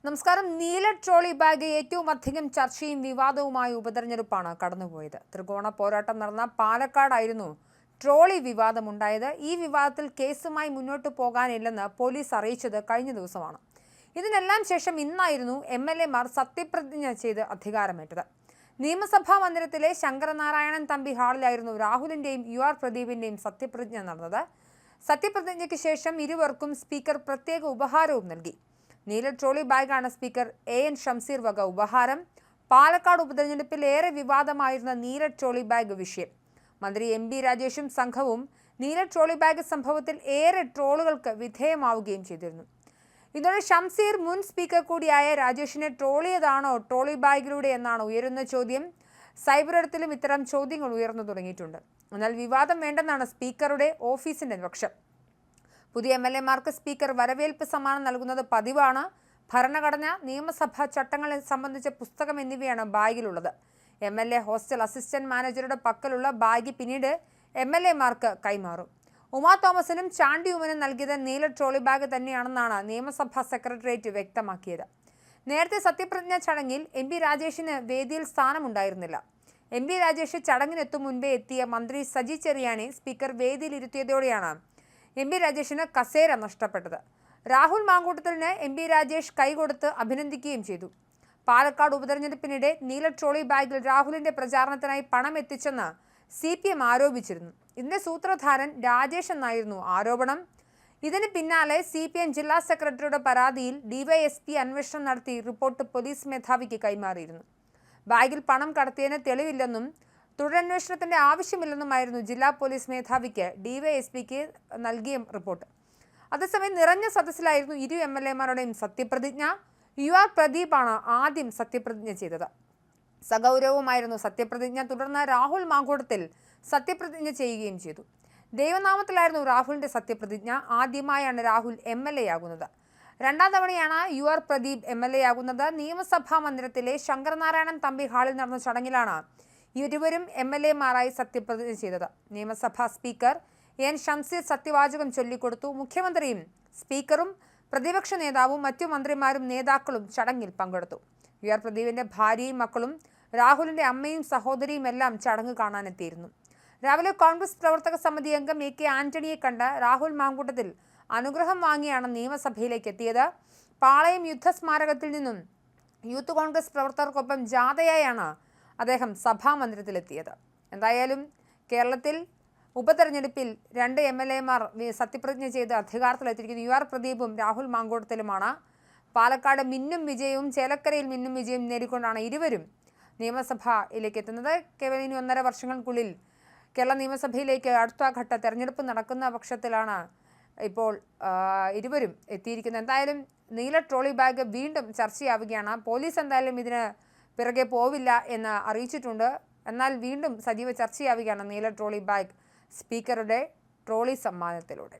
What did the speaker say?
നമസ്കാരം. നീല trolley bag ഏറ്റവും അധികം ചർച്ചയും വിവാദവുമായ ഉപതെരഞ്ഞെടുപ്പാണ് കടന്നുപോയത്. ത്രികോണ പോരാട്ടം നടന്ന പാലക്കാടായിരുന്നു ട്രോളി വിവാദമുണ്ടായത്. ഈ വിവാദത്തിൽ കേസുമായി മുന്നോട്ട് പോകാനില്ലെന്ന് പോലീസ് അറിയിച്ചത് കഴിഞ്ഞ ദിവസമാണ്. ഇതിനെല്ലാം ശേഷം ഇന്നായിരുന്നു MLA മാർ സത്യപ്രതിജ്ഞ ചെയ്ത് അധികാരമേറ്റത്. നിയമസഭാ മന്ദിരത്തിലെ ശങ്കരനാരായണൻ തമ്പി ഹാളിലായിരുന്നു രാഹുലിന്റെയും UR പ്രദീപിന്റെയും സത്യപ്രതിജ്ഞ നടന്നത്. സത്യപ്രതിജ്ഞയ്ക്ക് ശേഷം ഇരുവർക്കും സ്പീക്കർ പ്രത്യേക ഉപഹാരവും നൽകി. നീല ട്രോളി ബാഗാണ് സ്പീക്കർ AN ഷംസീർ വക ഉപഹാരം. പാലക്കാട് ഉപതെരഞ്ഞെടുപ്പിൽ ഏറെ വിവാദമായിരുന്ന നീല ട്രോളി ബാഗ് വിഷയം. മന്ത്രി MB രാജേഷും സംഘവും നീല ട്രോളി ബാഗ് സംഭവത്തിൽ ഏറെ ട്രോളുകൾക്ക് വിധേയമാവുകയും ചെയ്തിരുന്നു. ഇതോടെ ഷംസീർ മുൻ സ്പീക്കർ കൂടിയായ രാജേഷിനെ ട്രോളിയതാണോ ട്രോളി ബാഗിലൂടെ എന്നാണ് ഉയരുന്ന ചോദ്യം. സൈബറിടത്തിലും ഇത്തരം ചോദ്യങ്ങൾ ഉയർന്നു തുടങ്ങിയിട്ടുണ്ട്. എന്നാൽ വിവാദം വേണ്ടെന്നാണ് സ്പീക്കറുടെ ഓഫീസിന്റെ പക്ഷം. പുതിയ MLA മാർക്ക് സ്പീക്കർ വരവേൽപ്പ് സമ്മാനം നൽകുന്നത് പതിവാണ്. ഭരണഘടന, നിയമസഭാ ചട്ടങ്ങളെ സംബന്ധിച്ച പുസ്തകം എന്നിവയാണ് ബാഗിലുള്ളത്. MLA ഹോസ്റ്റൽ അസിസ്റ്റന്റ് മാനേജറുടെ പക്കലുള്ള ബാഗ് പിന്നീട് MLA മാർക്ക് കൈമാറും. ഉമാ തോമസിനും ചാണ്ടി ഉമ്മനും നൽകിയത് നീല ട്രോളി ബാഗ് തന്നെയാണെന്നാണ് നിയമസഭാ സെക്രട്ടേറിയറ്റ് വ്യക്തമാക്കിയത്. നേരത്തെ സത്യപ്രതിജ്ഞ ചടങ്ങിൽ MB രാജേഷിന് വേദിയിൽ സ്ഥാനമുണ്ടായിരുന്നില്ല. MB രാജേഷ് ചടങ്ങിനെത്തും മുൻപേ എത്തിയ മന്ത്രി സജി ചെറിയാനെ സ്പീക്കർ വേദിയിൽ ഇരുത്തിയതോടെയാണ് MB രാജേഷിന് കസേര നഷ്ടപ്പെട്ടത്. രാഹുൽ മാങ്കൂട്ടത്തിലിന് MB രാജേഷ് കൈകൊടുത്ത് അഭിനന്ദിക്കുകയും ചെയ്തു. പാലക്കാട് ഉപതെരഞ്ഞെടുപ്പിനിടെ നീല ട്രോളി ബാഗിൽ രാഹുലിന്റെ പ്രചാരണത്തിനായി പണം എത്തിച്ചെന്ന് CPM ആരോപിച്ചിരുന്നു. ഇതിന്റെ സൂത്രധാരൻ രാജേഷ് എന്നായിരുന്നു ആരോപണം. ഇതിന് പിന്നാലെ CPM ജില്ലാ സെക്രട്ടറിയുടെ പരാതിയിൽ DYSP അന്വേഷണം നടത്തി റിപ്പോർട്ട് പോലീസ് മേധാവിക്ക് കൈമാറിയിരുന്നു. ബാഗിൽ പണം കടത്തിയതിന് തെളിവില്ലെന്നും തുടരന്വേഷണത്തിന്റെ ആവശ്യമില്ലെന്നുമായിരുന്നു ജില്ലാ പോലീസ് മേധാവിക്ക് DYSPക്ക് നൽകിയ റിപ്പോർട്ട്. അതേസമയം നിറഞ്ഞ സദസ്സിലായിരുന്നു ഇരു MLA മാരുടെയും സത്യപ്രതിജ്ഞ. UR പ്രദീപാണ് ആദ്യം സത്യപ്രതിജ്ഞ ചെയ്തത്. സഗൗരവമായിരുന്നു സത്യപ്രതിജ്ഞ. തുടർന്ന് രാഹുൽ മാങ്കൂട്ടത്തിൽ സത്യപ്രതിജ്ഞ ചെയ്യുകയും ചെയ്തു. ദൈവനാമത്തിലായിരുന്നു രാഹുലിന്റെ സത്യപ്രതിജ്ഞ. ആദ്യമായാണ് രാഹുൽ MLA ആകുന്നത്. രണ്ടാം തവണയാണ് UR പ്രദീപ് MLA ആകുന്നത്. നിയമസഭാ മന്ദിരത്തിലെ ശങ്കരനാരായണൻ തമ്പി ഹാളിൽ നടന്ന ചടങ്ങിലാണ് ഇരുവരും MLA മാരായി സത്യപ്രതിജ്ഞ ചെയ്തത്. നിയമസഭാ സ്പീക്കർ AN ഷംസീർ സത്യവാചകം ചൊല്ലിക്കൊടുത്തു. മുഖ്യമന്ത്രിയും സ്പീക്കറും പ്രതിപക്ഷ നേതാവും മറ്റു മന്ത്രിമാരും നേതാക്കളും ചടങ്ങിൽ പങ്കെടുത്തു. UR പ്രദീപിന്റെ ഭാര്യയും മക്കളും രാഹുലിന്റെ അമ്മയും സഹോദരിയും എല്ലാം ചടങ്ങ് കാണാനെത്തിയിരുന്നു. രാവിലെ കോൺഗ്രസ് പ്രവർത്തക സമിതി അംഗം AK ആന്റണിയെ കണ്ട് രാഹുൽ മാങ്കൂട്ടത്തിൽ അനുഗ്രഹം വാങ്ങിയാണ് നിയമസഭയിലേക്ക് എത്തിയത്. പാളയം യുദ്ധസ്മാരകത്തിൽ നിന്നും യൂത്ത് കോൺഗ്രസ് പ്രവർത്തകർക്കൊപ്പം ജാഥയായാണ് അദ്ദേഹം സഭാമന്ദിരത്തിലെത്തിയത്. എന്തായാലും കേരളത്തിൽ ഉപതെരഞ്ഞെടുപ്പിൽ രണ്ട് MLA മാർ സത്യപ്രതിജ്ഞ ചെയ്ത് അധികാരത്തിലെത്തിയിരിക്കുന്നു. UR പ്രദീപും രാഹുൽ മാങ്കൂട്ടത്തിലുമാണ്. പാലക്കാട് മിന്നും വിജയവും ചേലക്കരയിൽ മിന്നും വിജയവും നേടിക്കൊണ്ടാണ് ഇരുവരും നിയമസഭയിലേക്ക് എത്തുന്നത്. കേവലം ഇനി 1.5 വർഷങ്ങൾക്കുള്ളിൽ കേരള നിയമസഭയിലേക്ക് അടുത്ത ഘട്ട തെരഞ്ഞെടുപ്പ് നടക്കുന്ന പക്ഷത്തിലാണ് ഇപ്പോൾ ഇരുവരും എത്തിയിരിക്കുന്നത്. എന്തായാലും നീല ട്രോളി ബാഗ് വീണ്ടും ചർച്ചയാവുകയാണ്. പോലീസ് എന്തായാലും ഇതിന് പിറകെ പോവില്ല എന്ന് അറിയിച്ചിട്ടുണ്ട്. എന്നാൽ വീണ്ടും സജീവ ചർച്ചയാവുകയാണ് നീല ട്രോളി ബാഗ് സ്പീക്കറുടെ ട്രോളി സമ്മാനത്തിലൂടെ.